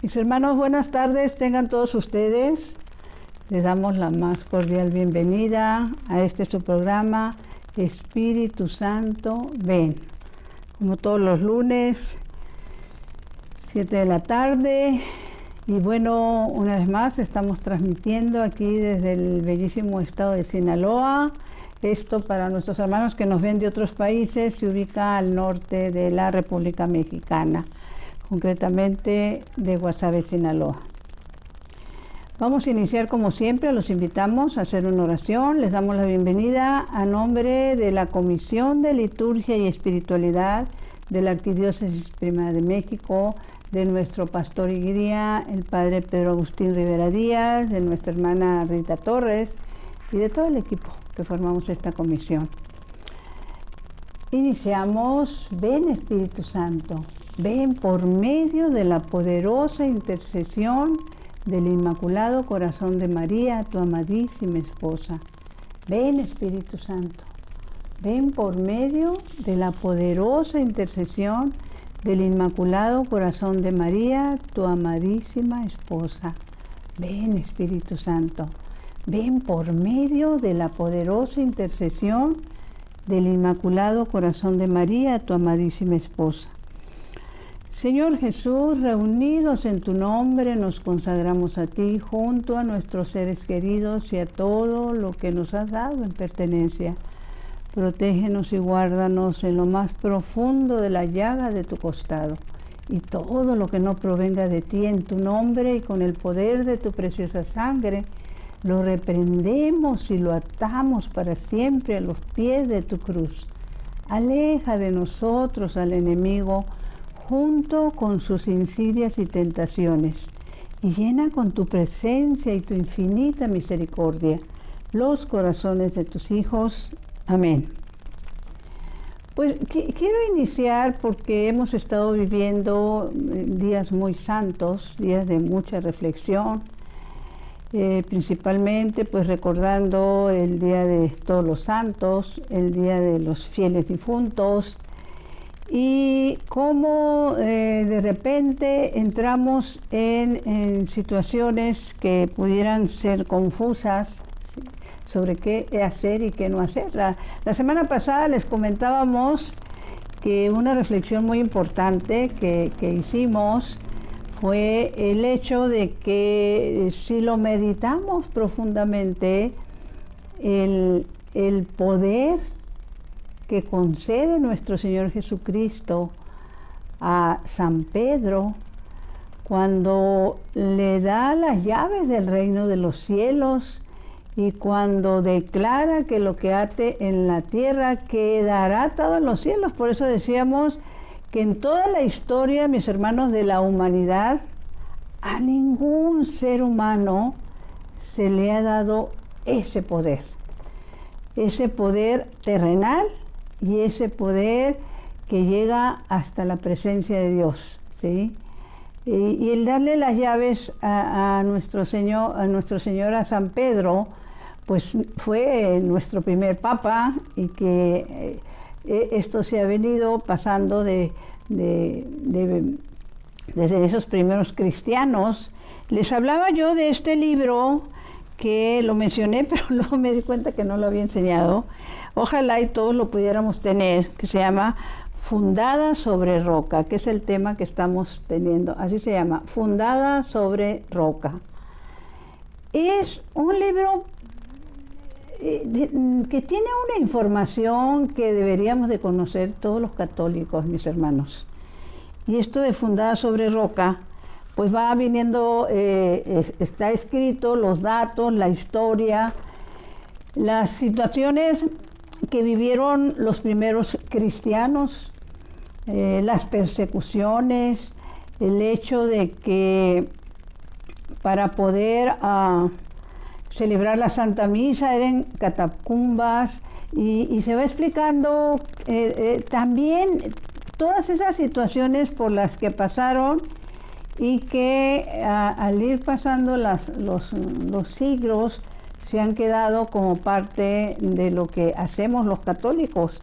Mis hermanos, buenas tardes, tengan todos ustedes. Les damos la más cordial bienvenida a este su programa, Espíritu Santo, ven. Como todos los lunes, 7 de la tarde. Y bueno, una vez más estamos transmitiendo aquí desde el bellísimo estado de Sinaloa. Esto para nuestros hermanos que nos ven de otros países, se ubica al norte de la República Mexicana, concretamente de Guasave, Sinaloa. Vamos a iniciar como siempre, los invitamos a hacer una oración. Les damos la bienvenida a nombre de la Comisión de Liturgia y Espiritualidad de la Arquidiócesis Primada de México, de nuestro pastor y guía, el Padre Pedro Agustín Rivera Díaz, de nuestra hermana Rita Torres y de todo el equipo que formamos esta comisión. Iniciamos. Ven, Espíritu Santo, ven por medio de la poderosa intercesión del Inmaculado Corazón de María, tu amadísima esposa. Ven, Espíritu Santo, ven por medio de la poderosa intercesión del Inmaculado Corazón de María, tu amadísima esposa. Ven, Espíritu Santo, ven por medio de la poderosa intercesión del Inmaculado Corazón de María, tu amadísima esposa. Señor Jesús, reunidos en tu nombre, nos consagramos a ti junto a nuestros seres queridos y a todo lo que nos has dado en pertenencia. Protégenos y guárdanos en lo más profundo de la llaga de tu costado, y todo lo que no provenga de ti en tu nombre y con el poder de tu preciosa sangre, lo reprendemos y lo atamos para siempre a los pies de tu cruz. Aleja de nosotros al enemigo junto con sus insidias y tentaciones, y llena con tu presencia y tu infinita misericordia los corazones de tus hijos. Amén. Pues quiero iniciar porque hemos estado viviendo días muy santos, días de mucha reflexión, principalmente pues recordando el Día de Todos los Santos, el Día de los Fieles Difuntos, y cómo de repente entramos en situaciones que pudieran ser confusas sobre qué hacer y qué no hacer. La semana pasada les comentábamos que una reflexión muy importante que hicimos fue el hecho de que si lo meditamos profundamente, el poder que concede nuestro Señor Jesucristo a San Pedro cuando le da las llaves del reino de los cielos y cuando declara que lo que ate en la tierra quedará atado en los cielos. Por eso decíamos que en toda la historia, mis hermanos, de la humanidad, a ningún ser humano se le ha dado ese poder terrenal y ese poder que llega hasta la presencia de Dios, ¿sí? Y el darle las llaves a nuestro Señor, a San Pedro, pues fue nuestro primer papa, y que esto se ha venido pasando desde esos primeros cristianos. Les hablaba yo de este libro que lo mencioné, pero luego me di cuenta que no lo había enseñado. Ojalá y todos lo pudiéramos tener, que se llama Fundada sobre Roca, que es el tema que estamos teniendo. Así se llama, Fundada sobre Roca. Es un libro que tiene una información que deberíamos de conocer todos los católicos, mis hermanos. Y esto de Fundada sobre Roca, pues va viniendo, está escrito los datos, la historia, las situaciones que vivieron los primeros cristianos, las persecuciones, el hecho de que para poder celebrar la Santa Misa eran catacumbas, y se va explicando también todas esas situaciones por las que pasaron, y que al ir pasando los siglos se han quedado como parte de lo que hacemos los católicos.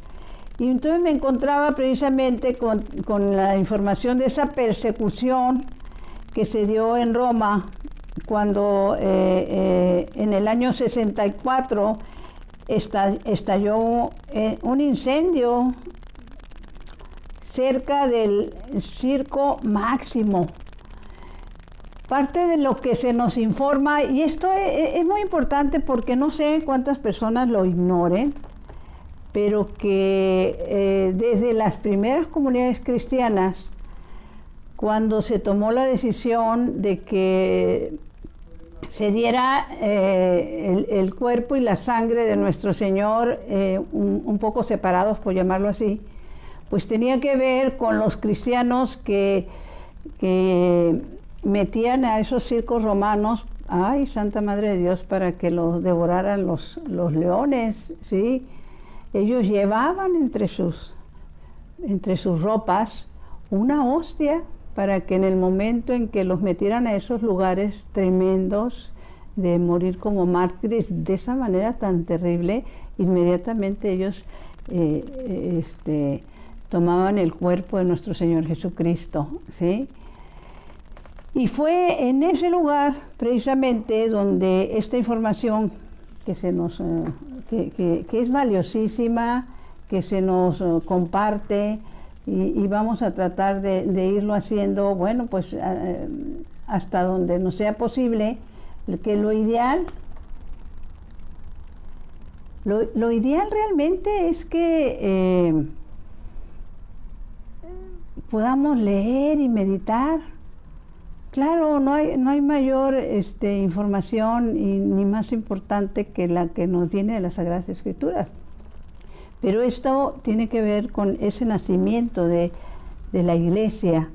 Y entonces me encontraba precisamente con la información de esa persecución que se dio en Roma cuando en el año 64 estalló un incendio cerca del Circo Máximo. Parte de lo que se nos informa, y esto es muy importante porque no sé cuántas personas lo ignoren, pero que desde las primeras comunidades cristianas, cuando se tomó la decisión de que se diera el cuerpo y la sangre de nuestro Señor un poco separados, por llamarlo así, pues tenía que ver con los cristianos que metían a esos circos romanos, ay, Santa Madre de Dios, para que los devoraran los leones, ¿sí? Ellos llevaban entre sus ropas una hostia para que en el momento en que los metieran a esos lugares tremendos de morir como mártires de esa manera tan terrible, inmediatamente ellos tomaban el cuerpo de nuestro Señor Jesucristo, ¿sí? Y fue en ese lugar precisamente donde esta información que es valiosísima, que se nos comparte y vamos a tratar de irlo haciendo, bueno, pues hasta donde nos sea posible, que lo ideal realmente es que podamos leer y meditar. Claro, no hay mayor información ni más importante que la que nos viene de las Sagradas Escrituras. Pero esto tiene que ver con ese nacimiento de la iglesia.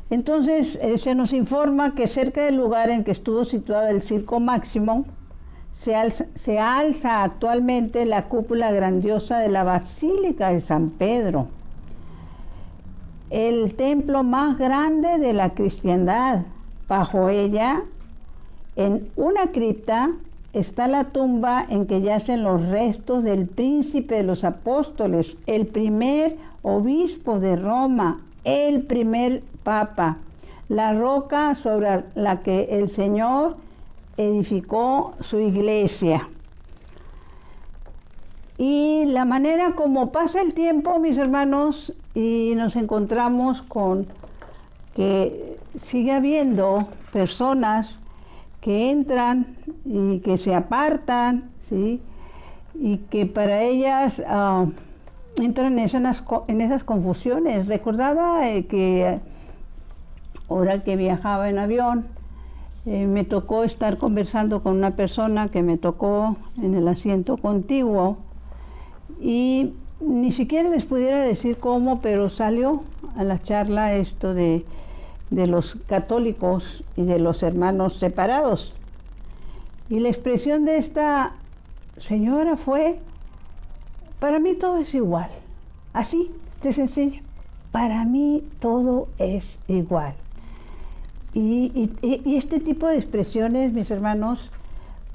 Entonces, se nos informa que cerca del lugar en que estuvo situado el Circo Máximo, se alza actualmente la cúpula grandiosa de la Basílica de San Pedro, el templo más grande de la cristiandad. Bajo ella, en una cripta, está la tumba en que yacen los restos del príncipe de los apóstoles, el primer obispo de Roma, el primer papa, la roca sobre la que el Señor edificó su iglesia. Y la manera como pasa el tiempo, mis hermanos, y nos encontramos con que sigue habiendo personas que entran y que se apartan, ¿sí? Y que para ellas entran en esas confusiones. Recordaba que ahora que viajaba en avión, me tocó estar conversando con una persona que me tocó en el asiento contiguo y ni siquiera les pudiera decir cómo, pero salió a la charla esto de los católicos y de los hermanos separados. Y la expresión de esta señora fue: para mí todo es igual. Así de sencillo. Para mí todo es igual. Y este tipo de expresiones, mis hermanos,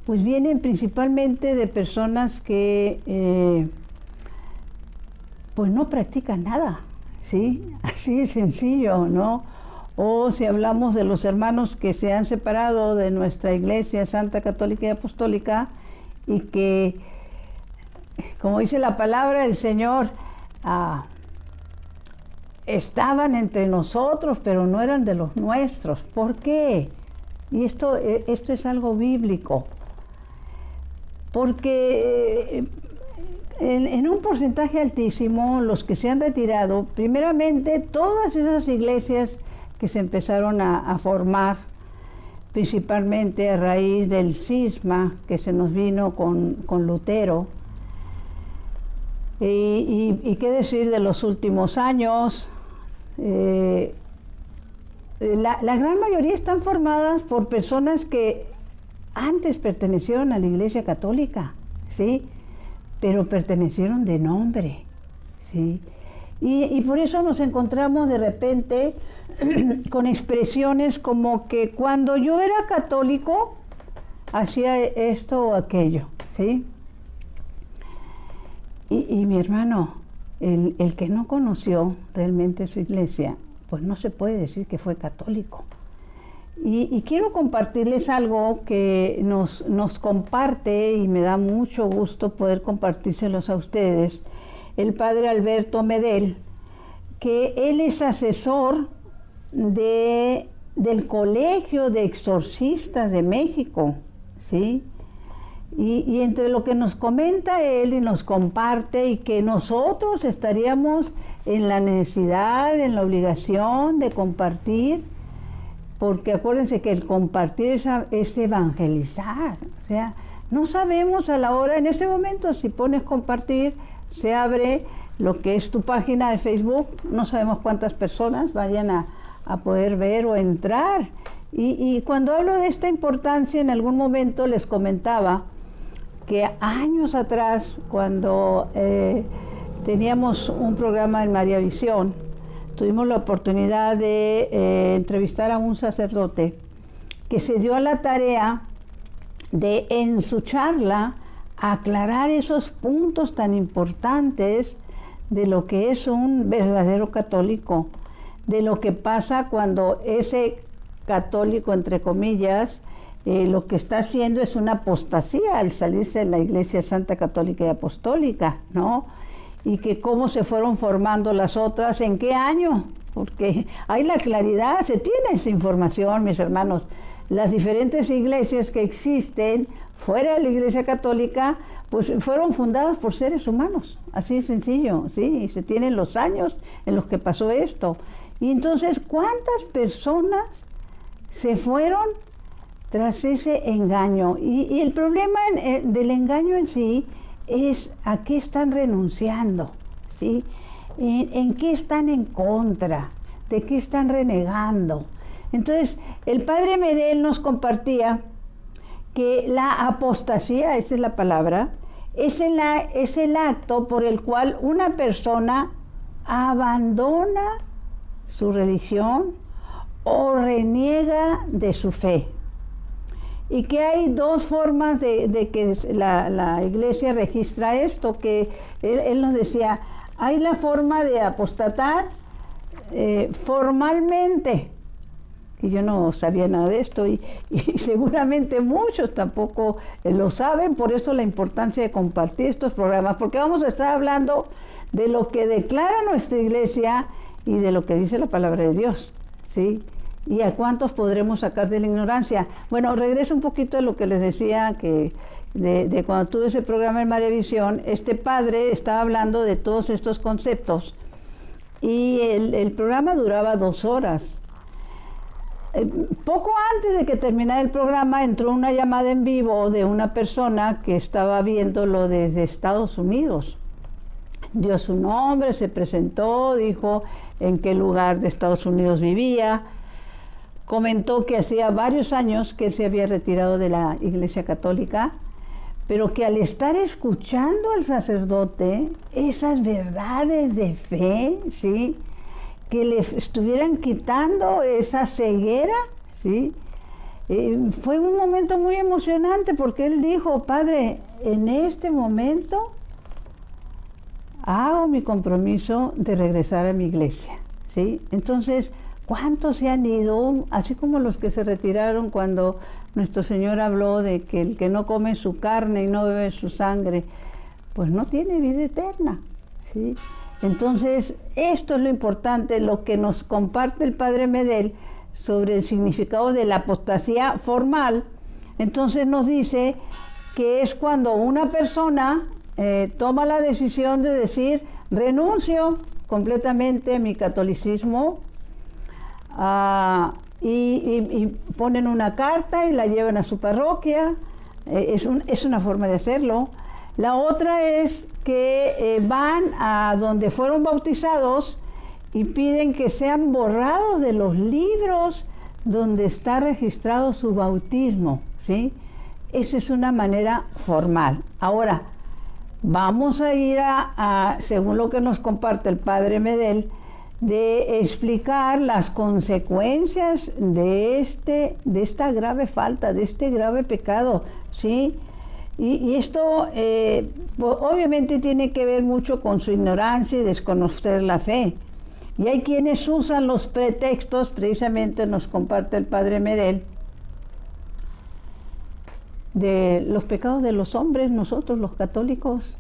pues vienen principalmente de personas que pues no practican nada, ¿sí? Así de sencillo, ¿no? O si hablamos de los hermanos que se han separado de nuestra Iglesia Santa, Católica y Apostólica y que, como dice la palabra del Señor, estaban entre nosotros, pero no eran de los nuestros. ¿Por qué? Y esto es algo bíblico. Porque en un porcentaje altísimo, los que se han retirado, primeramente, todas esas iglesias que se empezaron a formar, principalmente a raíz del cisma que se nos vino con Lutero, y qué decir de los últimos años. La gran mayoría están formadas por personas que antes pertenecieron a la Iglesia Católica, ¿sí? Pero pertenecieron de nombre, ¿sí? Y por eso nos encontramos de repente con expresiones como que cuando yo era católico hacía esto o aquello, ¿sí? Y mi hermano, el que no conoció realmente su iglesia, pues no se puede decir que fue católico. Y quiero compartirles algo que nos comparte, y me da mucho gusto poder compartírselos a ustedes, el padre Alberto Medel, que él es asesor del Colegio de Exorcistas de México, ¿sí? Y entre lo que nos comenta él y nos comparte, y que nosotros estaríamos en la necesidad, en la obligación de compartir, porque acuérdense que el compartir es evangelizar. O sea, no sabemos a la hora, en ese momento, si pones compartir, se abre lo que es tu página de Facebook, no sabemos cuántas personas vayan a poder ver o entrar. Y cuando hablo de esta importancia, en algún momento les comentaba que años atrás, cuando teníamos un programa en María Visión, tuvimos la oportunidad de entrevistar a un sacerdote que se dio a la tarea de, en su charla, aclarar esos puntos tan importantes de lo que es un verdadero católico, de lo que pasa cuando ese católico, entre comillas, lo que está haciendo es una apostasía al salirse de la Iglesia Santa Católica y Apostólica, ¿no? Y que cómo se fueron formando las otras, en qué año, porque hay la claridad, se tiene esa información, mis hermanos. Las diferentes iglesias que existen fuera de la Iglesia Católica, pues fueron fundadas por seres humanos, así de sencillo, ¿sí? Y se tienen los años en los que pasó esto. Y entonces, ¿cuántas personas se fueron tras ese engaño? Y el problema del engaño en sí es a qué están renunciando, ¿sí? En qué están en contra, de qué están renegando. Entonces, el padre Medel nos compartía que la apostasía, esa es la palabra, es el acto por el cual una persona abandona su religión o reniega de su fe. Y que hay dos formas de que la iglesia registra esto, que él nos decía, hay la forma de apostatar formalmente, y yo no sabía nada de esto, y seguramente muchos tampoco lo saben, por eso la importancia de compartir estos programas, porque vamos a estar hablando de lo que declara nuestra iglesia y de lo que dice la palabra de Dios, ¿sí? ¿Y a cuántos podremos sacar de la ignorancia? Bueno, regreso un poquito a lo que les decía, que de cuando tuve ese programa en María Visión, este padre estaba hablando de todos estos conceptos, y el programa duraba 2 horas. Poco antes de que terminara el programa, entró una llamada en vivo de una persona que estaba viéndolo desde Estados Unidos. Dio su nombre, se presentó, dijo en qué lugar de Estados Unidos vivía. Comentó que hacía varios años que él se había retirado de la Iglesia Católica, pero que al estar escuchando al sacerdote esas verdades de fe, ¿sí?, que le estuvieran quitando esa ceguera, ¿sí? Fue un momento muy emocionante, porque él dijo, Padre, en este momento hago mi compromiso de regresar a mi iglesia, ¿sí? Entonces, ¿cuántos se han ido? Así como los que se retiraron cuando nuestro Señor habló de que el que no come su carne y no bebe su sangre, pues no tiene vida eterna, ¿sí? Entonces, esto es lo importante, lo que nos comparte el padre Medel sobre el significado de la apostasía formal. Entonces nos dice que es cuando una persona toma la decisión de decir, renuncio completamente a mi catolicismo, y ponen una carta y la llevan a su parroquia. Es una forma de hacerlo. La otra es que van a donde fueron bautizados y piden que sean borrados de los libros donde está registrado su bautismo, ¿sí? Esa es una manera formal. Ahora, vamos a ir según lo que nos comparte el padre Medel, de explicar las consecuencias de esta grave falta, de este grave pecado, ¿sí? Y esto obviamente tiene que ver mucho con su ignorancia y desconocer la fe. Y hay quienes usan los pretextos, precisamente nos comparte el padre Medel, de los pecados de los hombres, nosotros los católicos,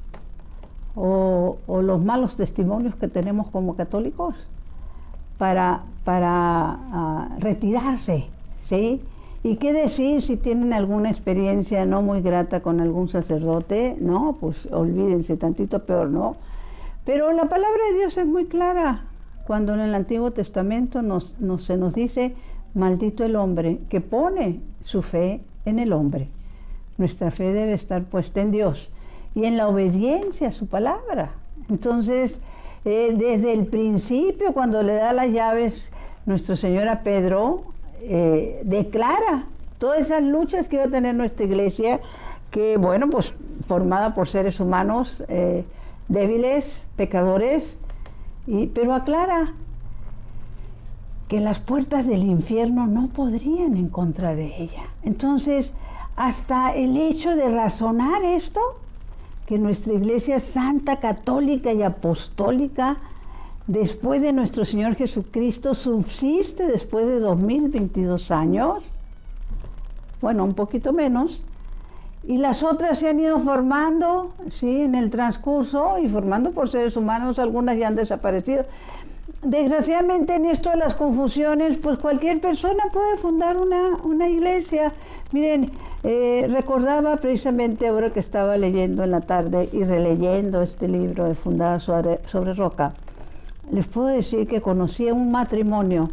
o los malos testimonios que tenemos como católicos, para retirarse, ¿sí? ¿Y qué decir si tienen alguna experiencia no muy grata con algún sacerdote? No, pues olvídense, tantito peor, ¿no? Pero la palabra de Dios es muy clara, cuando en el Antiguo Testamento se nos dice, maldito el hombre que pone su fe en el hombre. Nuestra fe debe estar puesta en Dios y en la obediencia a su palabra. Entonces, desde el principio, cuando le da las llaves nuestro Señor a Pedro, declara todas esas luchas que iba a tener nuestra iglesia, que bueno, pues formada por seres humanos débiles, pecadores, pero aclara que las puertas del infierno no podrían en contra de ella. Entonces, hasta el hecho de razonar esto, que nuestra iglesia santa, católica y apostólica, después de nuestro Señor Jesucristo, subsiste después de 2022 años, bueno, un poquito menos, y las otras se han ido formando, sí, en el transcurso, y formando por seres humanos, algunas ya han desaparecido. Desgraciadamente en esto de las confusiones, pues cualquier persona puede fundar una iglesia. Miren, recordaba precisamente ahora que estaba leyendo en la tarde y releyendo este libro de Fundada sobre Roca, les puedo decir que conocí a un matrimonio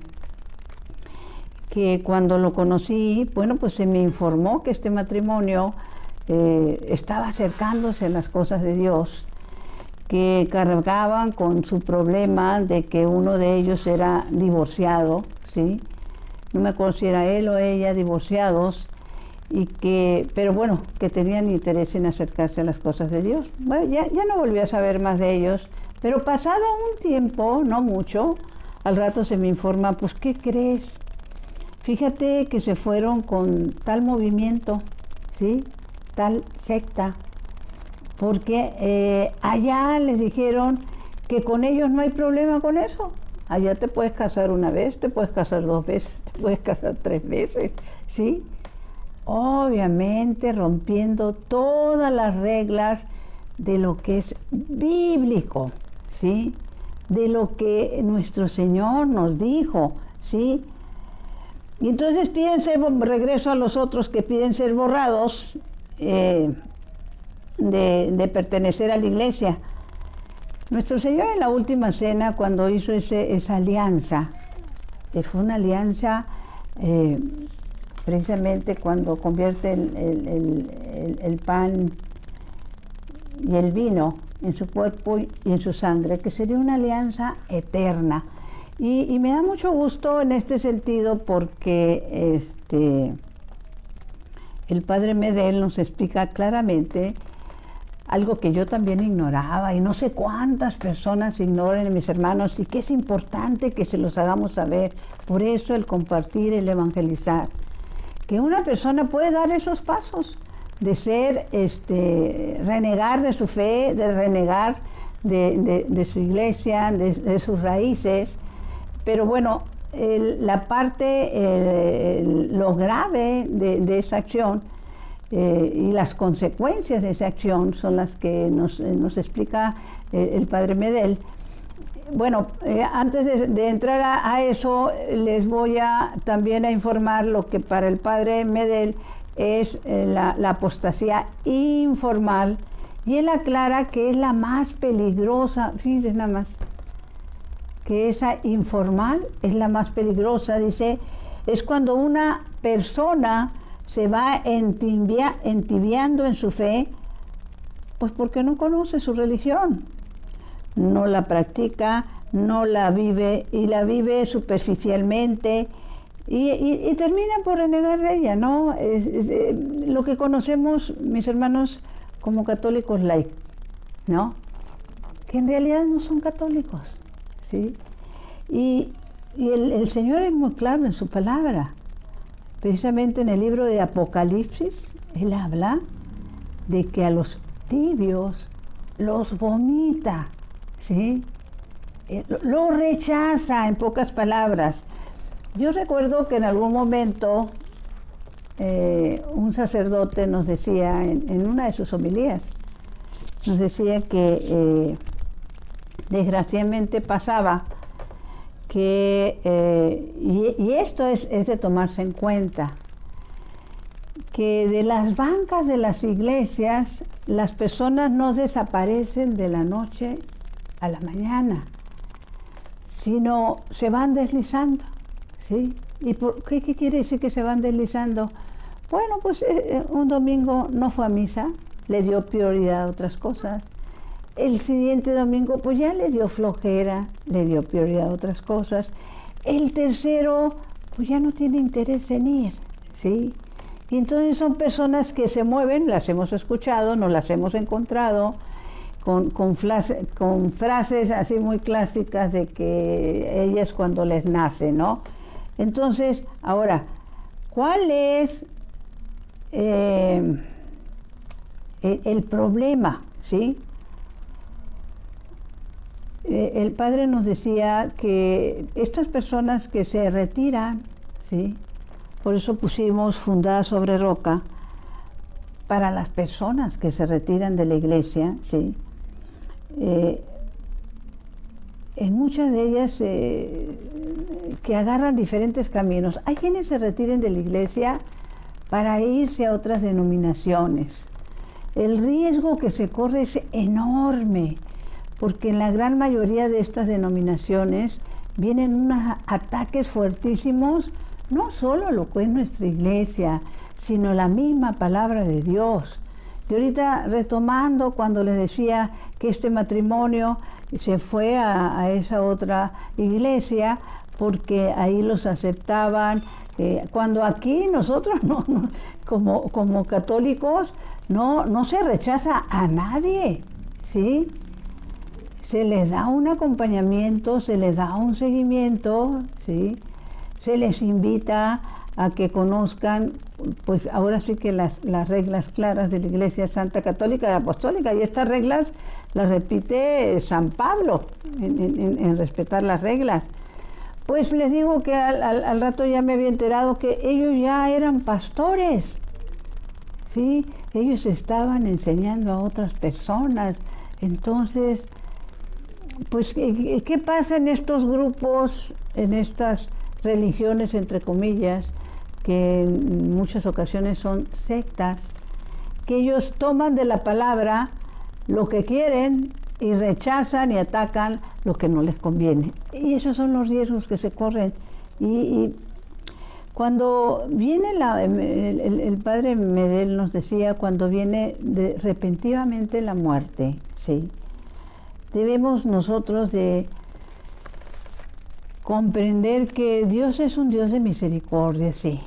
que cuando lo conocí, bueno, pues se me informó que este matrimonio estaba acercándose a las cosas de Dios, que cargaban con su problema de que uno de ellos era divorciado, ¿sí? No me acuerdo si era él o ella divorciados, pero bueno, que tenían interés en acercarse a las cosas de Dios. Bueno, ya no volví a saber más de ellos, pero pasado un tiempo, no mucho, al rato se me informa, pues, ¿qué crees? Fíjate que se fueron con tal movimiento, ¿sí? Tal secta, porque allá les dijeron que con ellos no hay problema con eso. Allá te puedes casar una vez, te puedes casar 2 veces, te puedes casar 3 veces, ¿sí? Obviamente rompiendo todas las reglas de lo que es bíblico, ¿sí? De lo que nuestro Señor nos dijo, ¿sí? Y entonces regreso a los otros que piden ser borrados, de pertenecer a la iglesia. Nuestro Señor en la última cena, cuando hizo esa alianza, fue una alianza precisamente cuando convierte el pan y el vino en su cuerpo y en su sangre, que sería una alianza eterna. Y me da mucho gusto en este sentido porque el padre Medel nos explica claramente algo que yo también ignoraba y no sé cuántas personas ignoran, mis hermanos, y que es importante que se los hagamos saber. Por eso el compartir, el evangelizar. Que una persona puede dar esos pasos de ser, renegar de su fe, de renegar de su iglesia, de sus raíces. Pero bueno, la parte, lo grave de esa acción y las consecuencias de esa acción son las que nos explica el padre Medel. Bueno, antes de entrar a eso, les voy también a informar lo que para el padre Medel es la apostasía informal, y él aclara que es la más peligrosa. Fíjense nada más, que esa informal es la más peligrosa. Dice, es cuando una persona se va entibiando en su fe, pues porque no conoce su religión, no la practica, no la vive, y la vive superficialmente, y termina por renegar de ella, ¿no? Lo que conocemos, mis hermanos, como católicos laicos, ¿no? Que en realidad no son católicos, ¿sí? Y el Señor es muy claro en su palabra. Precisamente en el libro de Apocalipsis, Él habla de que a los tibios los vomita, ¿sí? lo rechaza, en pocas palabras. Yo recuerdo que en algún momento un sacerdote nos decía, en una de sus homilías, nos decía que desgraciadamente pasaba que, y esto es de tomarse en cuenta, que de las bancas de las iglesias las personas no desaparecen de la noche a la mañana, sino se van deslizando, ¿sí? ¿Y por qué quiere decir que se van deslizando? Bueno, pues un domingo no fue a misa, le dio prioridad a otras cosas. El siguiente domingo, pues ya le dio flojera, le dio prioridad a otras cosas. El tercero, pues ya no tiene interés en ir, ¿sí? Y entonces son personas que se mueven, las hemos escuchado, nos las hemos encontrado, con frases así muy clásicas de que ellas cuando les nace, ¿no? Entonces, ahora, ¿cuál es el problema, ¿sí? El padre nos decía que estas personas que se retiran, ¿sí? Por eso pusimos Fundada sobre Roca, para las personas que se retiran de la iglesia, ¿sí? En muchas de ellas que agarran diferentes caminos. Hay quienes se retiren de la iglesia para irse a otras denominaciones. El riesgo que se corre es enorme, porque en la gran mayoría de estas denominaciones vienen unos ataques fuertísimos, no solo lo que es nuestra iglesia, sino la misma palabra de Dios. Y ahorita retomando cuando les decía que este matrimonio se fue a esa otra iglesia porque ahí los aceptaban, cuando aquí nosotros como católicos no se rechaza a nadie, ¿sí? Se les da un acompañamiento, se les da un seguimiento, ¿sí? Se les invita a que conozcan, pues ahora sí que las reglas claras de la Iglesia Santa Católica y Apostólica, y estas reglas las repite San Pablo en respetar las reglas. Pues les digo que al rato ya me había enterado que ellos ya eran pastores, ¿sí? Ellos estaban enseñando a otras personas. Entonces, pues, ¿qué pasa en estos grupos, en estas religiones, entre comillas, que en muchas ocasiones son sectas, que ellos toman de la palabra lo que quieren y rechazan y atacan lo que no les conviene? Y esos son los riesgos que se corren. Y cuando viene el padre Medel nos decía, cuando viene repentinamente la muerte, ¿sí? Debemos nosotros de comprender que Dios es un Dios de misericordia, sí,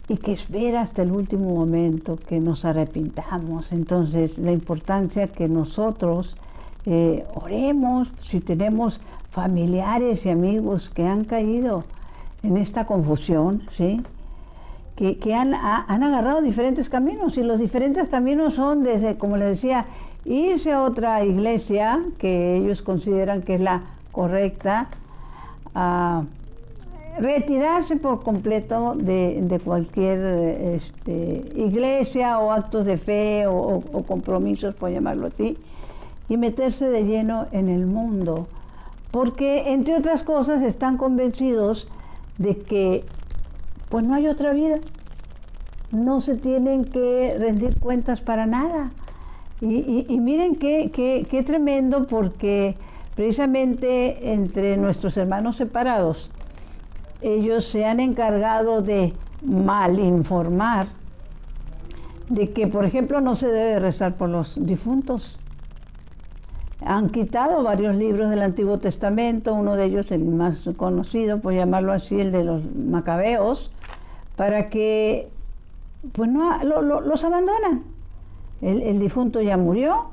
y que espera hasta el último momento que nos arrepintamos. Entonces, la importancia que nosotros oremos, si tenemos familiares y amigos que han caído en esta confusión, ¿sí? Que han agarrado diferentes caminos, y los diferentes caminos son desde, como les decía, irse a otra iglesia que ellos consideran que es la correcta, a retirarse por completo de cualquier iglesia o actos de fe o compromisos, por llamarlo así, y meterse de lleno en el mundo, porque entre otras cosas están convencidos de que pues no hay otra vida, no se tienen que rendir cuentas para nada. Y miren qué tremendo, porque precisamente entre nuestros hermanos separados, ellos se han encargado de malinformar de que, por ejemplo, no se debe rezar por los difuntos. Han quitado varios libros del Antiguo Testamento, uno de ellos, el más conocido, por llamarlo así, el de los Macabeos, para que pues no los abandonan. El difunto ya murió,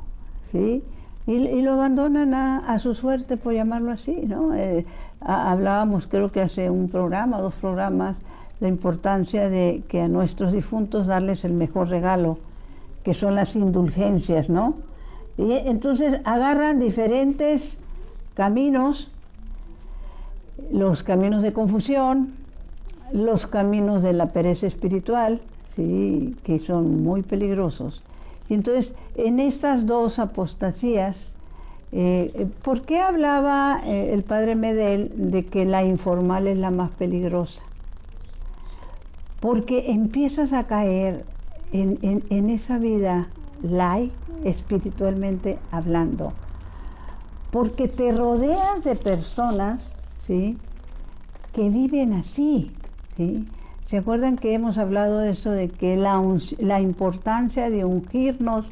¿sí? Y lo abandonan a su suerte, por llamarlo así, ¿no? Hablábamos, creo que hace un programa, 2 programas, la importancia de que a nuestros difuntos darles el mejor regalo, que son las indulgencias, ¿no? Y entonces agarran diferentes caminos, los caminos de confusión, los caminos de la pereza espiritual, ¿sí? Que son muy peligrosos. Y entonces, en estas dos apostasías, ¿por qué hablaba el padre Medel de que la informal es la más peligrosa? Porque empiezas a caer en esa vida light, espiritualmente hablando, porque te rodeas de personas, ¿sí? Que viven así, ¿sí? ¿Se acuerdan que hemos hablado de eso, de que la importancia de ungirnos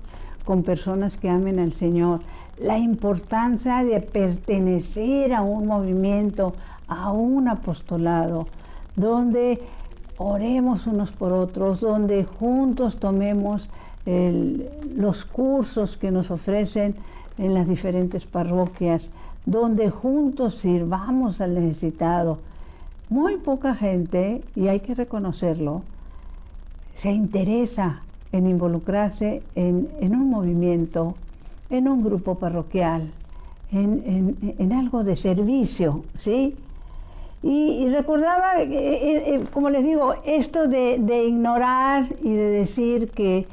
con personas que amen al Señor, la importancia de pertenecer a un movimiento, a un apostolado, donde oremos unos por otros, donde juntos tomemos los cursos que nos ofrecen en las diferentes parroquias, donde juntos sirvamos al necesitado? Muy poca gente, y hay que reconocerlo, se interesa en involucrarse en un movimiento, en un grupo parroquial, en algo de servicio, ¿sí? Y recordaba, como les digo, esto de ignorar y de decir que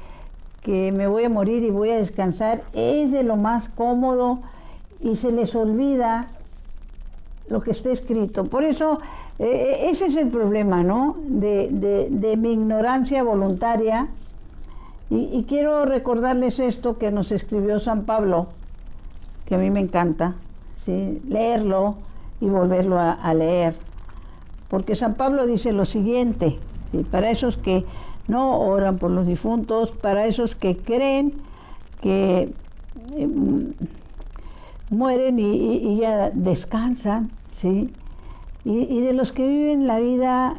me voy a morir y voy a descansar es de lo más cómodo, y se les olvida lo que está escrito. Por eso, ese es el problema, ¿no? De mi ignorancia voluntaria. Y quiero recordarles esto que nos escribió San Pablo, que a mí me encanta, ¿sí? Leerlo y volverlo a leer. Porque San Pablo dice lo siguiente, ¿sí? Para esos que no oran por los difuntos, para esos que creen que mueren y ya descansan, ¿sí? Y de los que viven la vida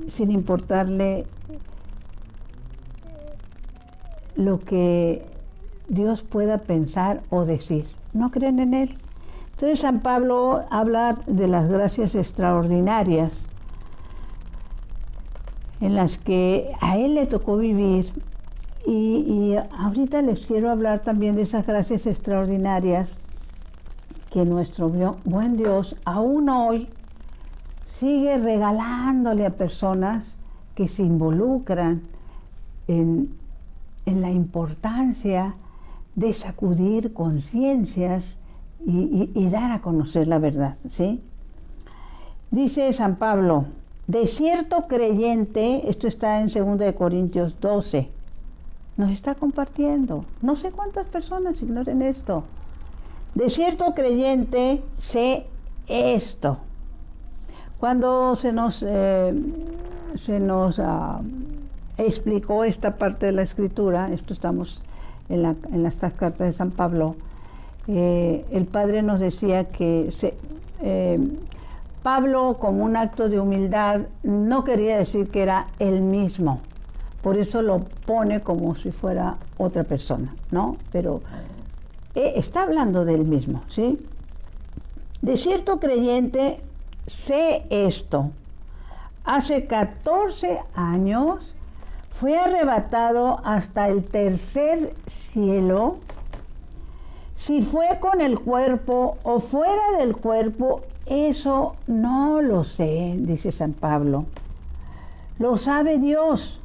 sin importarle lo que Dios pueda pensar o decir, no creen en Él. Entonces San Pablo habla de las gracias extraordinarias en las que a él le tocó vivir, y ahorita les quiero hablar también de esas gracias extraordinarias que nuestro buen Dios aún hoy sigue regalándole a personas que se involucran en la importancia de sacudir conciencias y dar a conocer la verdad, ¿sí? Dice San Pablo, de cierto creyente, esto está en 2 Corintios 12, nos está compartiendo. No sé cuántas personas ignoren esto. De cierto creyente, sé esto. Cuando se nos explicó esta parte de la Escritura, esto estamos en estas cartas de San Pablo, el Padre nos decía que Pablo, como un acto de humildad, no quería decir que era él mismo, por eso lo pone como si fuera otra persona, ¿no? Pero está hablando de él mismo, ¿sí? De cierto creyente, sé esto. Hace 14 años fue arrebatado hasta el tercer cielo. Si fue con el cuerpo o fuera del cuerpo, eso no lo sé, dice San Pablo. Lo sabe Dios.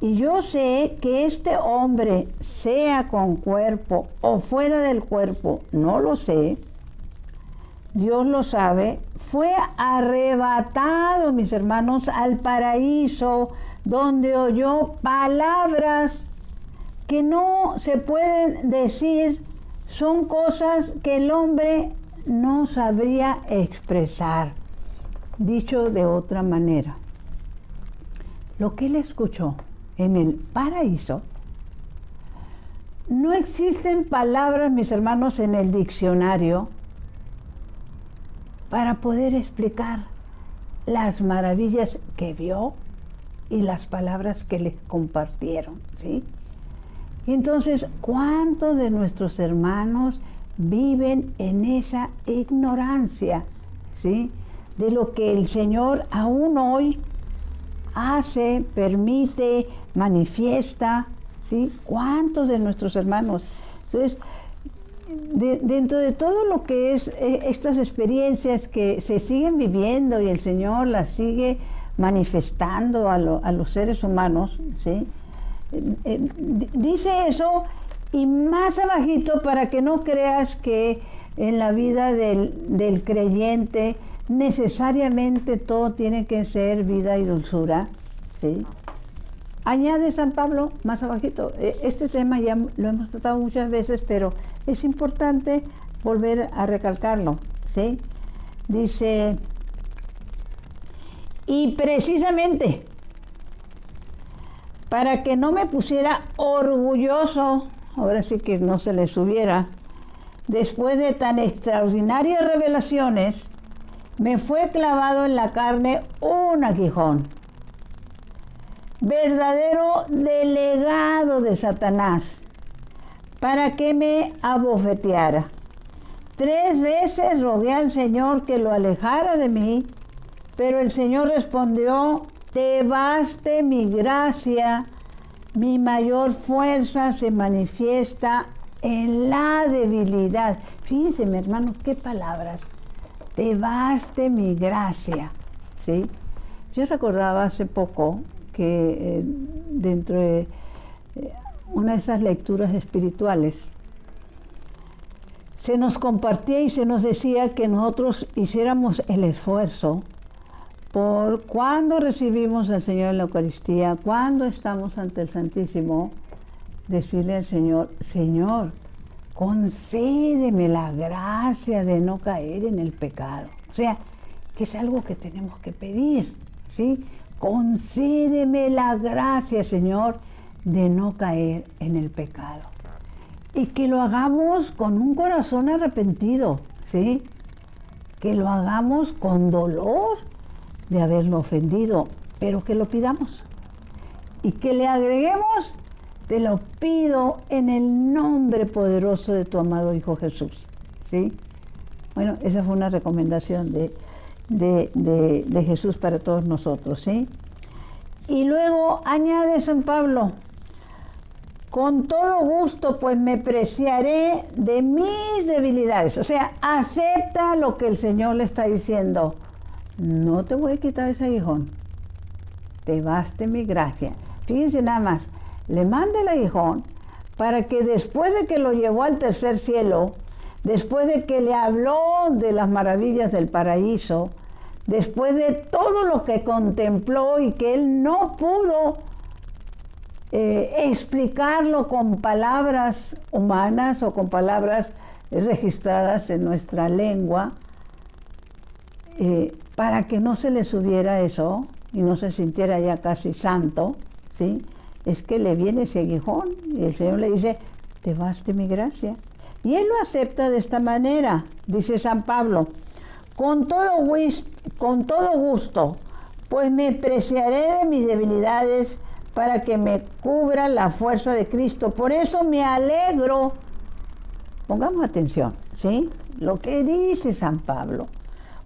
Y yo sé que este hombre, sea con cuerpo o fuera del cuerpo, no lo sé, Dios lo sabe, fue arrebatado, mis hermanos, al paraíso, donde oyó palabras que no se pueden decir, son cosas que el hombre no sabría expresar. Dicho de otra manera, lo que él escuchó en el paraíso, no existen palabras, mis hermanos, en el diccionario para poder explicar las maravillas que vio y las palabras que le compartieron, ¿sí? Y entonces, ¿cuántos de nuestros hermanos viven en esa ignorancia, ¿sí? De lo que el Señor aún hoy hace, permite, manifiesta, ¿sí? ¿Cuántos de nuestros hermanos? Entonces, dentro de todo lo que es estas experiencias que se siguen viviendo y el Señor las sigue manifestando a los seres humanos, ¿sí? Dice eso, y más abajito, para que no creas que en la vida del creyente necesariamente todo tiene que ser vida y dulzura, ¿sí? Añade San Pablo más abajito, este tema ya lo hemos tratado muchas veces, pero es importante volver a recalcarlo, ¿sí? Dice, y precisamente para que no me pusiera orgulloso, ahora sí que no se le subiera, después de tan extraordinarias revelaciones, me fue clavado en la carne un aguijón, verdadero delegado de Satanás, para que me abofeteara. 3 veces rogué al Señor que lo alejara de mí, pero el Señor respondió, te baste mi gracia, mi mayor fuerza se manifiesta en la debilidad. Fíjense, mi hermano, qué palabras. Te baste mi gracia, ¿sí? Yo recordaba hace poco que dentro de una de esas lecturas espirituales se nos compartía y se nos decía que nosotros hiciéramos el esfuerzo por cuando recibimos al Señor en la Eucaristía, cuando estamos ante el Santísimo, decirle al Señor, Señor, concédeme la gracia de no caer en el pecado. O sea, que es algo que tenemos que pedir, ¿sí? Concédeme la gracia, Señor, de no caer en el pecado. Y que lo hagamos con un corazón arrepentido, ¿sí? Que lo hagamos con dolor de haberlo ofendido, pero que lo pidamos. Y que le agreguemos, te lo pido en el nombre poderoso de tu amado Hijo Jesús, ¿sí? Bueno, esa fue una recomendación de Jesús para todos nosotros, ¿sí? Y luego añade San Pablo, con todo gusto pues me preciaré de mis debilidades. O sea, acepta lo que el Señor le está diciendo. No te voy a quitar ese aguijón, te baste mi gracia. Fíjense nada más, le manda el aguijón para que después de que lo llevó al tercer cielo, después de que le habló de las maravillas del paraíso, después de todo lo que contempló y que él no pudo explicarlo con palabras humanas o con palabras registradas en nuestra lengua, para que no se le subiera eso y no se sintiera ya casi santo, ¿sí? Es que le viene ese aguijón y el Señor le dice, te baste mi gracia. Y él lo acepta de esta manera, dice San Pablo, con todo gusto, pues me preciaré de mis debilidades para que me cubra la fuerza de Cristo. Por eso me alegro, pongamos atención, ¿sí? Lo que dice San Pablo.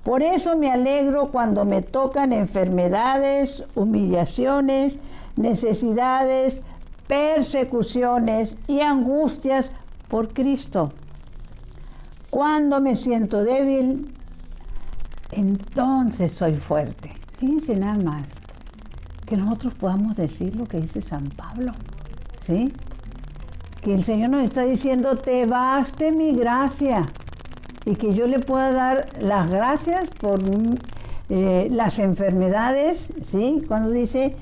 Por eso me alegro cuando me tocan enfermedades, humillaciones, necesidades, persecuciones y angustias por Cristo. Cuando me siento débil, entonces soy fuerte. Fíjense nada más, que nosotros podamos decir lo que dice San Pablo, ¿sí? Que el Señor nos está diciendo, te baste mi gracia, y que yo le pueda dar las gracias por las enfermedades, ¿sí? Cuando dice,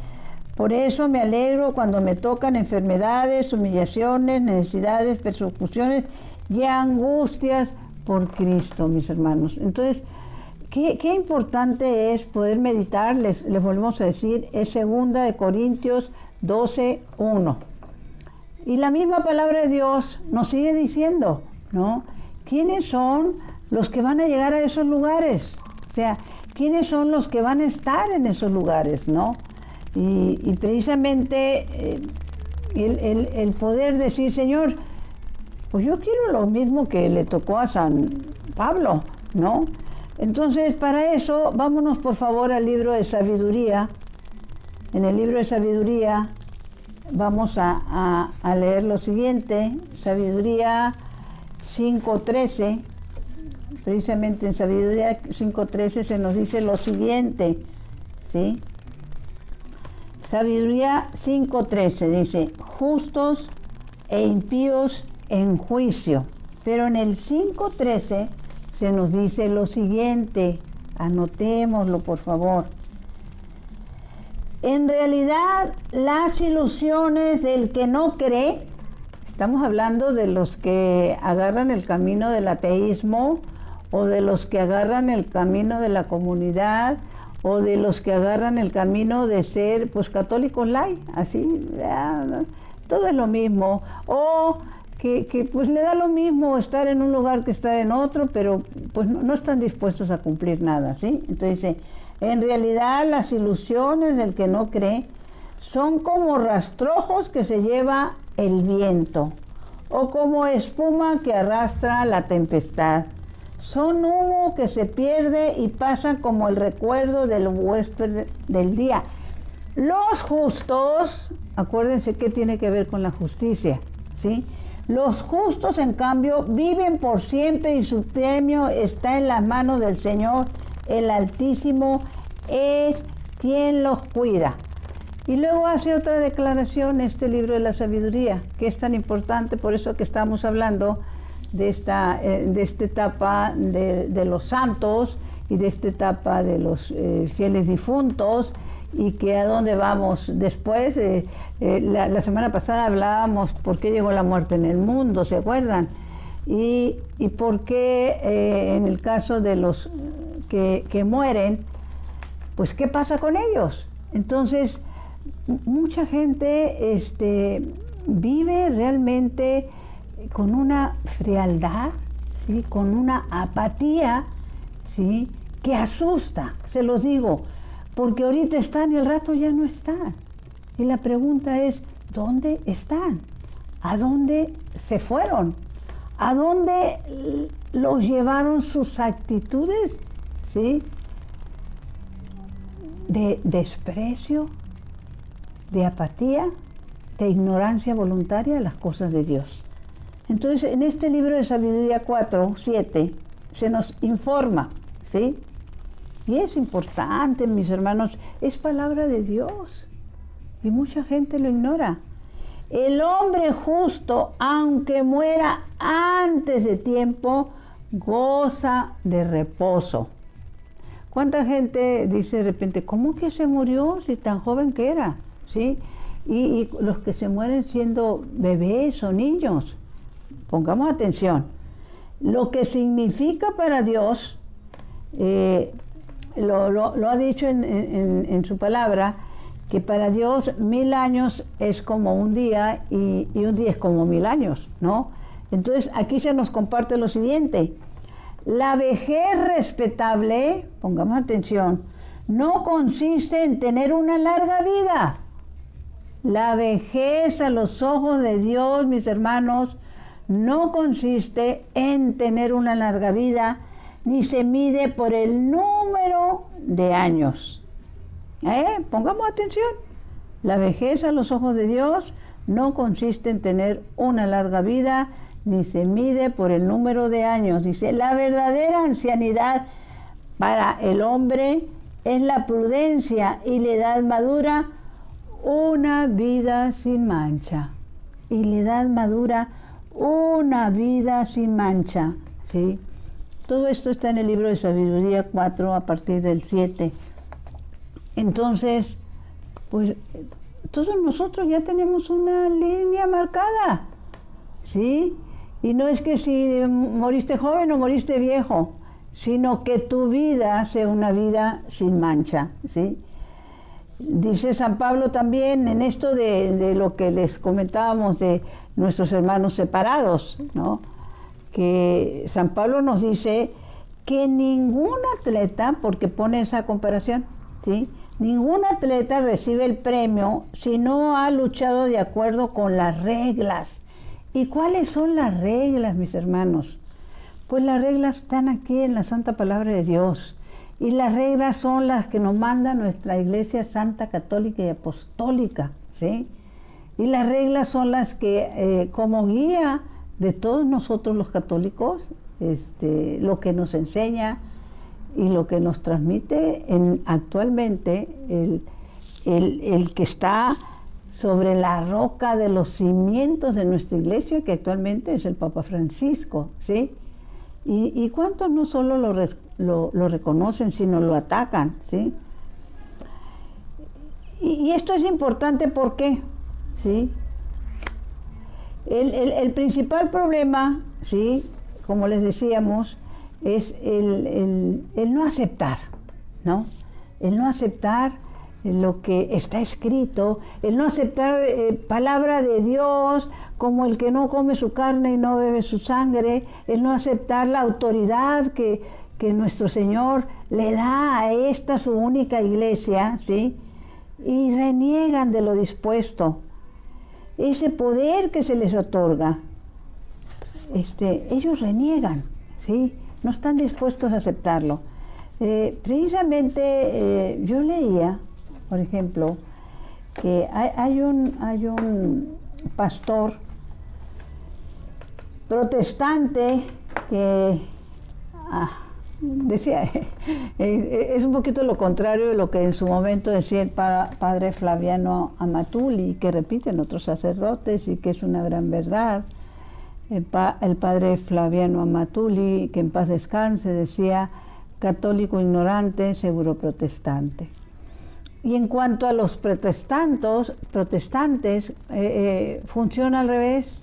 por eso me alegro cuando me tocan enfermedades, humillaciones, necesidades, persecuciones y angustias por Cristo, mis hermanos. Entonces, qué importante es poder meditar, les volvemos a decir, es 2 Corintios 12:1. Y la misma palabra de Dios nos sigue diciendo, ¿no? ¿Quiénes son los que van a llegar a esos lugares? O sea, ¿quiénes son los que van a estar en esos lugares, no? Y precisamente el poder decir, Señor, pues yo quiero lo mismo que le tocó a San Pablo, ¿no? Entonces, para eso, vámonos por favor al libro de Sabiduría. En el libro de Sabiduría vamos a leer lo siguiente, Sabiduría 5:13, precisamente en Sabiduría 5:13 se nos dice lo siguiente, ¿sí? Sabiduría 5:13 dice, justos e impíos en juicio. Pero en el 5:13 se nos dice lo siguiente, anotémoslo por favor. En realidad, las ilusiones del que no cree, estamos hablando de los que agarran el camino del ateísmo, o de los que agarran el camino de la comunidad, o de los que agarran el camino de ser pues católicos light, así, todo es lo mismo, o que pues le da lo mismo estar en un lugar que estar en otro, pero pues no están dispuestos a cumplir nada, ¿sí? Entonces dice, en realidad las ilusiones del que no cree son como rastrojos que se lleva el viento, o como espuma que arrastra la tempestad. Son humo que se pierde y pasa como el recuerdo del huésped del día. Los justos, acuérdense que tiene que ver con la justicia, ¿sí? Los justos, en cambio, viven por siempre y su premio está en las manos del Señor. El Altísimo es quien los cuida. Y luego hace otra declaración este libro de la sabiduría, que es tan importante, por eso que estamos hablando de esta etapa de los santos y de esta etapa de los fieles difuntos, y que a dónde vamos después. La semana pasada hablábamos por qué llegó la muerte en el mundo, ¿se acuerdan? Y por qué en el caso de los que mueren, pues qué pasa con ellos. Entonces, mucha gente vive realmente con una frialdad, ¿sí? Con una apatía, ¿sí? Que asusta, se los digo, porque ahorita están y al rato ya no están. Y la pregunta es, ¿dónde están? ¿A dónde se fueron? ¿A dónde los llevaron sus actitudes, ¿sí? De desprecio, de apatía, de ignorancia voluntaria de las cosas de Dios. Entonces, en este libro de Sabiduría 4:7 se nos informa, ¿sí? Y es importante, mis hermanos, es palabra de Dios y mucha gente lo ignora. El hombre justo, aunque muera antes de tiempo, goza de reposo. ¿Cuánta gente dice de repente, ¿cómo que se murió si tan joven que era? ¿Sí? Y los que se mueren siendo bebés o niños, pongamos atención. Lo que significa para Dios, lo ha dicho en su palabra, que para Dios 1000 años es como un día y un día es como 1000 años, ¿no? Entonces aquí se nos comparte lo siguiente: la vejez respetable, pongamos atención, no consiste en tener una larga vida. La vejez a los ojos de Dios, mis hermanos, no consiste en tener una larga vida, ni se mide por el número de años. Pongamos atención. La vejez a los ojos de Dios no consiste en tener una larga vida, ni se mide por el número de años. Dice, la verdadera ancianidad para el hombre es la prudencia y la edad madura, una vida sin mancha. Y la edad madura, una vida sin mancha, ¿sí? Todo esto está en el libro de Sabiduría 4 a partir del 7. Entonces, pues todos nosotros ya tenemos una línea marcada, ¿sí? Y no es que si moriste joven o moriste viejo, sino que tu vida sea una vida sin mancha, ¿sí? Dice San Pablo también en esto de lo que les comentábamos de nuestros hermanos separados, ¿no? Que San Pablo nos dice que ningún atleta, porque pone esa comparación, ¿sí? Ningún atleta recibe el premio si no ha luchado de acuerdo con las reglas. ¿Y cuáles son las reglas, mis hermanos? Pues las reglas están aquí en la Santa Palabra de Dios. Y las reglas son las que nos manda nuestra Iglesia Santa, Católica y Apostólica, ¿sí? Y las reglas son las que como guía de todos nosotros los católicos, lo que nos enseña y lo que nos transmite actualmente el que está sobre la roca de los cimientos de nuestra iglesia, que actualmente es el Papa Francisco, ¿sí? Y cuántos no solo lo reconocen, sino lo atacan, ¿sí? Y esto es importante, ¿por qué? ¿Sí? El principal problema, ¿sí?, como les decíamos, es el no aceptar, ¿no? El no aceptar lo que está escrito, el no aceptar palabra de Dios, como el que no come su carne y no bebe su sangre, el no aceptar la autoridad que nuestro Señor le da a esta su única iglesia, ¿sí? Y reniegan de lo dispuesto. Ese poder que se les otorga, ellos reniegan, ¿sí? No están dispuestos a aceptarlo. Precisamente yo leía, por ejemplo, que hay un pastor protestante que decía, es un poquito lo contrario de lo que en su momento decía el padre Flaviano Amatuli, que repiten otros sacerdotes y que es una gran verdad. El padre Flaviano Amatuli, que en paz descanse, decía: católico ignorante, seguro protestante. Y en cuanto a los protestantes, funciona al revés.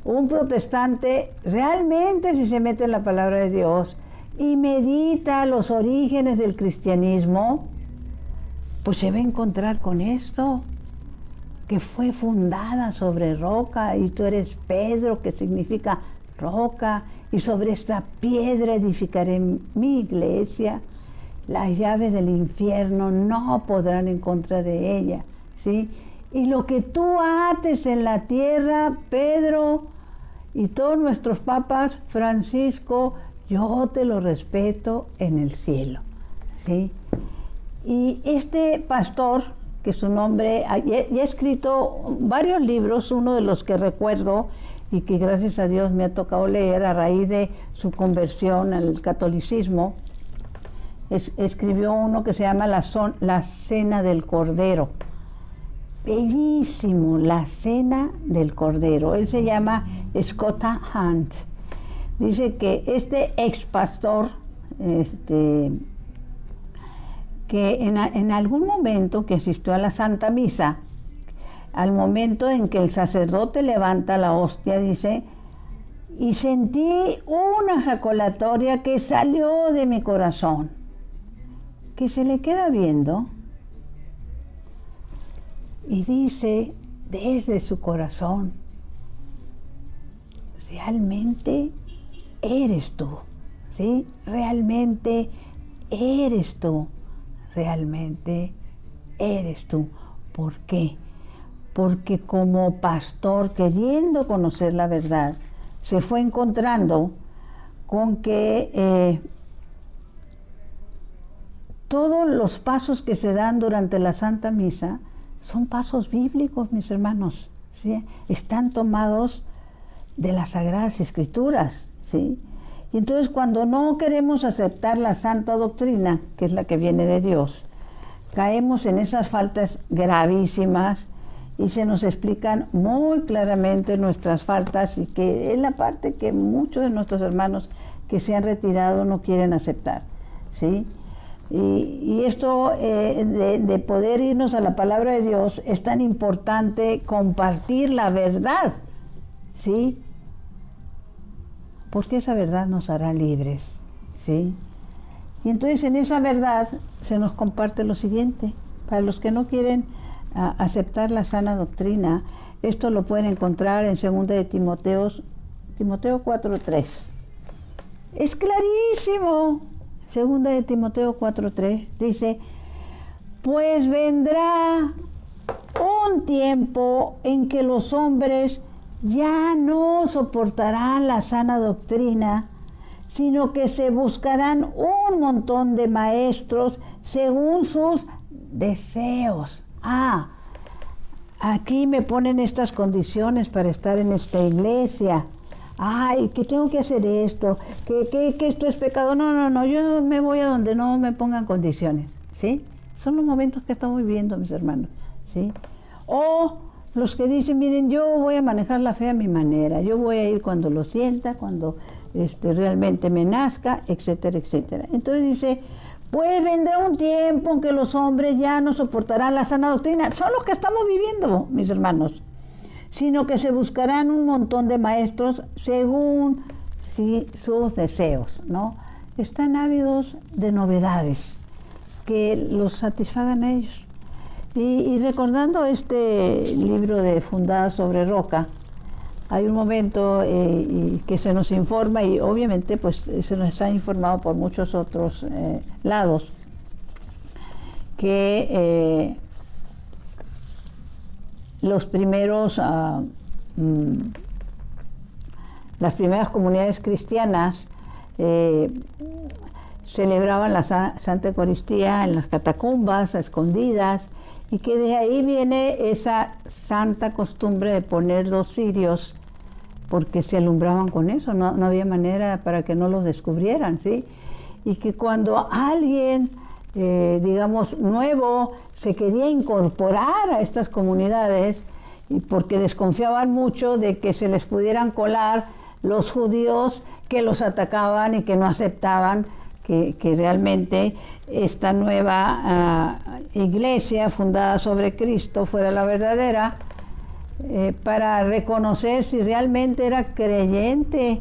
Un protestante realmente, si se mete en la palabra de Dios y medita los orígenes del cristianismo, pues se va a encontrar con esto, que fue fundada sobre roca, y tú eres Pedro, que significa roca, y sobre esta piedra edificaré mi iglesia. Las llaves del infierno no podrán en contra de ella, ¿sí? Y lo que tú ates en la tierra, Pedro, y todos nuestros papas, Francisco, yo te lo respeto en el cielo, ¿sí? Y este pastor, que su nombre, y ha escrito varios libros, uno de los que recuerdo y que gracias a Dios me ha tocado leer a raíz de su conversión al catolicismo, escribió uno que se llama La Cena del Cordero. Bellísimo, La Cena del Cordero. Él se llama Scott Hunt. Dice que este ex pastor, que en algún momento que asistió a la Santa Misa, al momento en que el sacerdote levanta la hostia, dice: y sentí una ejaculatoria que salió de mi corazón, que se le queda viendo y dice desde su corazón: realmente eres tú, ¿sí? Realmente eres tú, realmente eres tú. ¿Por qué? Porque como pastor, queriendo conocer la verdad, se fue encontrando con que todos los pasos que se dan durante la Santa Misa son pasos bíblicos, mis hermanos, ¿sí? Están tomados de las Sagradas Escrituras, ¿sí? Y entonces, cuando no queremos aceptar la Santa Doctrina, que es la que viene de Dios, caemos en esas faltas gravísimas y se nos explican muy claramente nuestras faltas, y que es la parte que muchos de nuestros hermanos que se han retirado no quieren aceptar, ¿sí? Y esto de poder irnos a la palabra de Dios, es tan importante compartir la verdad, ¿sí? Porque esa verdad nos hará libres, ¿sí? Y entonces en esa verdad se nos comparte lo siguiente. Para los que no quieren aceptar la sana doctrina, esto lo pueden encontrar en 2 de Timoteo 4:3. Es clarísimo. 2 de Timoteo 4:3 dice: pues vendrá un tiempo en que los hombres ya no soportarán la sana doctrina, sino que se buscarán un montón de maestros según sus deseos. Aquí me ponen estas condiciones para estar en esta iglesia. ay, que tengo que hacer esto, que esto es pecado. No, yo me voy a donde no me pongan condiciones, ¿sí? Son los momentos que estamos viviendo, mis hermanos, ¿sí? O los que dicen, miren, yo voy a manejar la fe a mi manera, yo voy a ir cuando lo sienta, cuando realmente me nazca, etcétera, etcétera. Entonces dice, pues vendrá un tiempo en que los hombres ya no soportarán la sana doctrina. Son los que estamos viviendo, mis hermanos, sino que se buscarán un montón de maestros según sus deseos, ¿no? Están ávidos de novedades que los satisfagan a ellos. Y recordando este libro de Fundada sobre Roca, hay un momento que se nos informa, y obviamente pues se nos ha informado por muchos otros lados, que las primeras comunidades cristianas celebraban la Santa Eucaristía en las catacumbas, a escondidas, y que de ahí viene esa santa costumbre de poner 2 cirios, porque se alumbraban con eso, no había manera para que no los descubrieran, ¿sí? Y que cuando alguien, digamos, nuevo, se quería incorporar a estas comunidades, y porque desconfiaban mucho de que se les pudieran colar los judíos que los atacaban y que no aceptaban que realmente esta nueva iglesia fundada sobre Cristo fuera la verdadera, para reconocer si realmente era creyente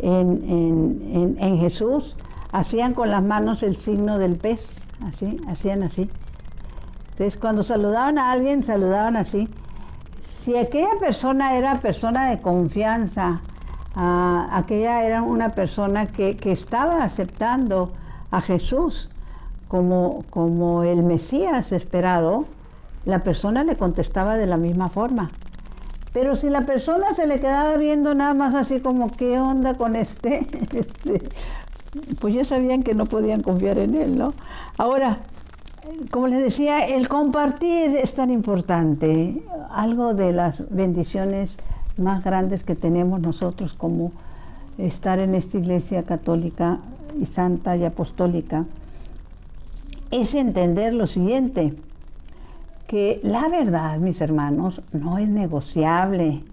en Jesús, hacían con las manos el signo del pez, así, hacían así. Entonces cuando saludaban a alguien, saludaban así. Si aquella persona era persona de confianza, aquella era una persona que estaba aceptando a Jesús como el Mesías esperado, la persona le contestaba de la misma forma. Pero si la persona se le quedaba viendo nada más así como, ¿qué onda con pues ya sabían que no podían confiar en él, ¿no? Ahora, como les decía, el compartir es tan importante. Algo de las bendiciones más grandes que tenemos nosotros como estar en esta iglesia católica y santa y apostólica es entender lo siguiente, que la verdad, mis hermanos, no es negociable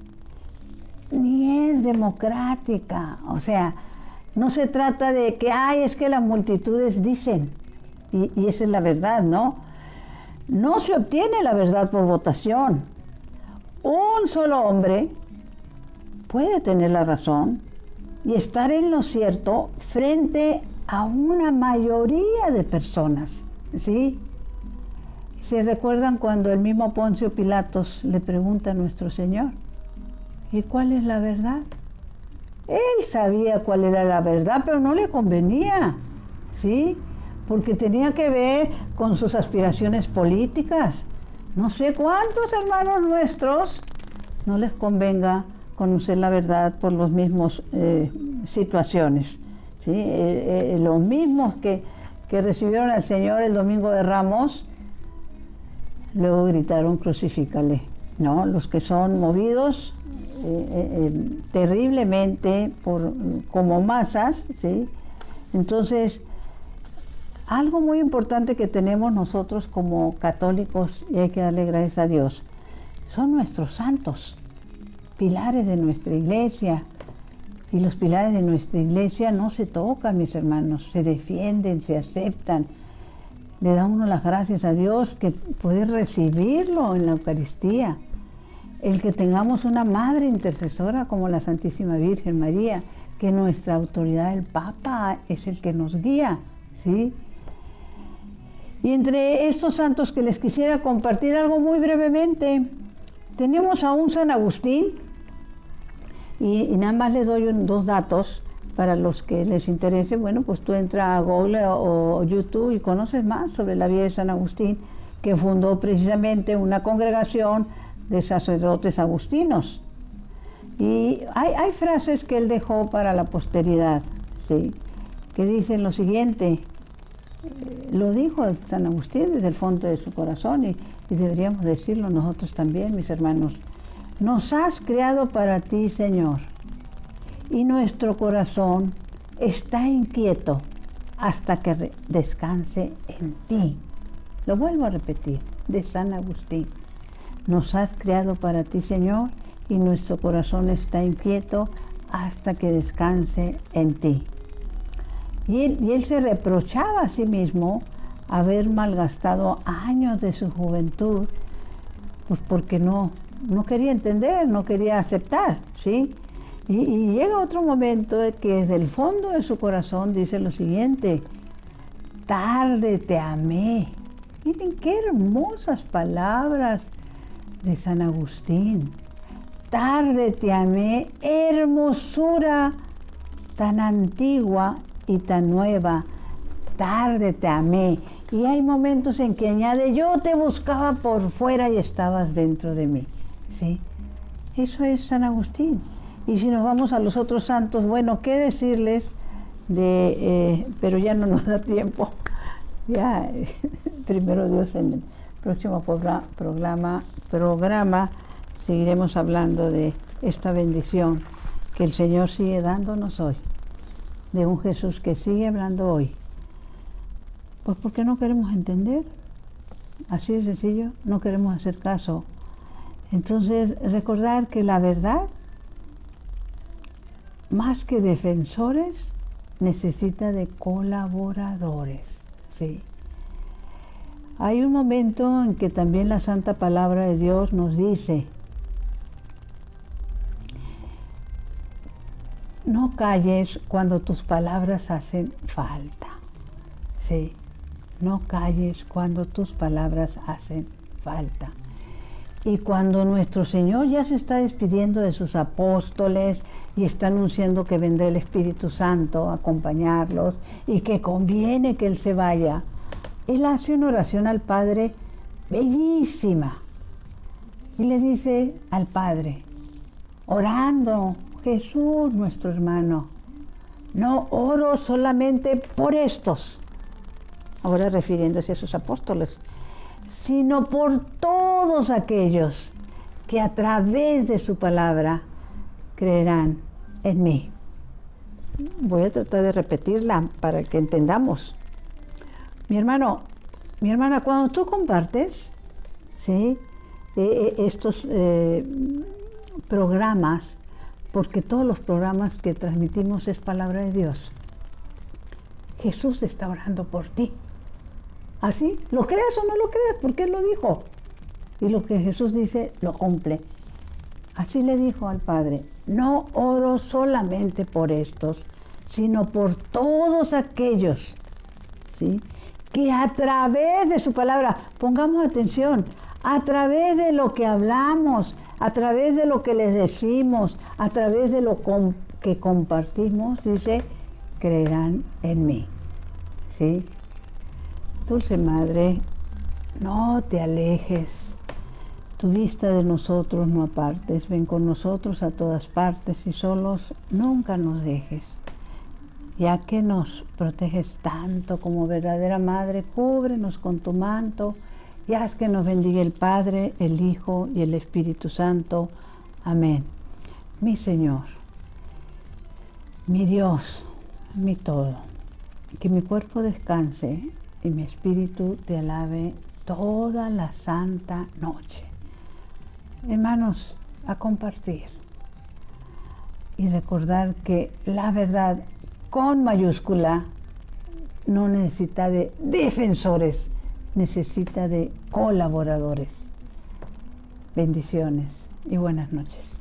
ni es democrática. O sea, no se trata de que, es que las multitudes dicen, y esa es la verdad, ¿no? No se obtiene la verdad por votación. Un solo hombre puede tener la razón y estar en lo cierto frente a una mayoría de personas, ¿sí? ¿Se recuerdan cuando el mismo Poncio Pilatos le pregunta a nuestro Señor, ¿y cuál es la verdad? Él sabía cuál era la verdad, pero no le convenía, ¿sí? Porque tenía que ver con sus aspiraciones políticas. No sé cuántos hermanos nuestros no les convenga conocer la verdad por las mismas situaciones, ¿sí? Los mismos que recibieron al Señor el Domingo de Ramos, luego gritaron crucifícale, ¿no? Los que son movidos terriblemente como masas, ¿sí? Entonces, algo muy importante que tenemos nosotros como católicos, y hay que darle gracias a Dios, son nuestros santos, pilares de nuestra iglesia. Y los pilares de nuestra iglesia no se tocan, mis hermanos, se defienden, se aceptan. Le da uno las gracias a Dios que puede recibirlo en la Eucaristía. El que tengamos una madre intercesora como la Santísima Virgen María, que nuestra autoridad, el Papa, es el que nos guía, ¿sí? Y entre estos santos que les quisiera compartir algo muy brevemente, tenemos a un San Agustín, y nada más les doy 2 datos para los que les interese. Bueno, pues tú entras a Google o YouTube y conoces más sobre la vida de San Agustín, que fundó precisamente una congregación de sacerdotes agustinos. Y hay frases que él dejó para la posteridad, ¿sí?, que dicen lo siguiente. Lo dijo San Agustín desde el fondo de su corazón, y deberíamos decirlo nosotros también, mis hermanos. Nos has creado para ti, Señor, y nuestro corazón está inquieto hasta que descanse en ti. Lo vuelvo a repetir, de San Agustín. Nos has creado para ti, Señor, y nuestro corazón está inquieto hasta que descanse en ti. Y él se reprochaba a sí mismo haber malgastado años de su juventud, pues porque no quería entender, no quería aceptar, ¿sí? Y llega otro momento que desde el fondo de su corazón dice lo siguiente: tarde te amé. Miren qué hermosas palabras de San Agustín. Tarde te amé, hermosura tan antigua y tan nueva. Tarde te amé. Y hay momentos en que añade: yo te buscaba por fuera y estabas dentro de mí. ¿Sí? Eso es San Agustín. Y si nos vamos a los otros santos, bueno, ¿qué decirles? Pero ya no nos da tiempo. Ya, primero Dios, en el próximo programa seguiremos hablando de esta bendición que el Señor sigue dándonos hoy, de un Jesús que sigue hablando hoy. Pues porque no queremos entender, así de sencillo, no queremos hacer caso. Entonces, recordar que la verdad, más que defensores, necesita de colaboradores. ¿Sí? Hay un momento en que también la Santa Palabra de Dios nos dice: no calles cuando tus palabras hacen falta. ¿Sí? No calles cuando tus palabras hacen falta. Y cuando nuestro Señor ya se está despidiendo de sus apóstoles y está anunciando que vendrá el Espíritu Santo a acompañarlos y que conviene que Él se vaya, Él hace una oración al Padre bellísima. Y le dice al Padre, orando: Jesús, nuestro hermano, no oro solamente por estos, ahora refiriéndose a sus apóstoles, sino por todos aquellos que a través de su palabra creerán en mí. Voy a tratar de repetirla para que entendamos. Mi hermano, mi hermana, cuando tú compartes, ¿sí? Estos programas, porque todos los programas que transmitimos es palabra de Dios, Jesús está orando por ti. Así, lo creas o no lo creas, porque Él lo dijo. Y lo que Jesús dice, lo cumple. Así le dijo al Padre: no oro solamente por estos, sino por todos aquellos, ¿sí?, que a través de su palabra, pongamos atención, a través de lo que hablamos, a través de lo que les decimos, a través de lo que compartimos, dice, creerán en mí. ¿Sí? Dulce Madre, no te alejes, tu vista de nosotros no apartes, ven con nosotros a todas partes y solos nunca nos dejes. Ya que nos proteges tanto como verdadera Madre, cúbrenos con tu manto y haz que nos bendiga el Padre, el Hijo y el Espíritu Santo. Amén. Mi Señor, mi Dios, mi todo, que mi cuerpo descanse y mi espíritu te alabe toda la santa noche. Hermanos, a compartir y recordar que la verdad con mayúscula no necesita de defensores, necesita de colaboradores. Bendiciones y buenas noches.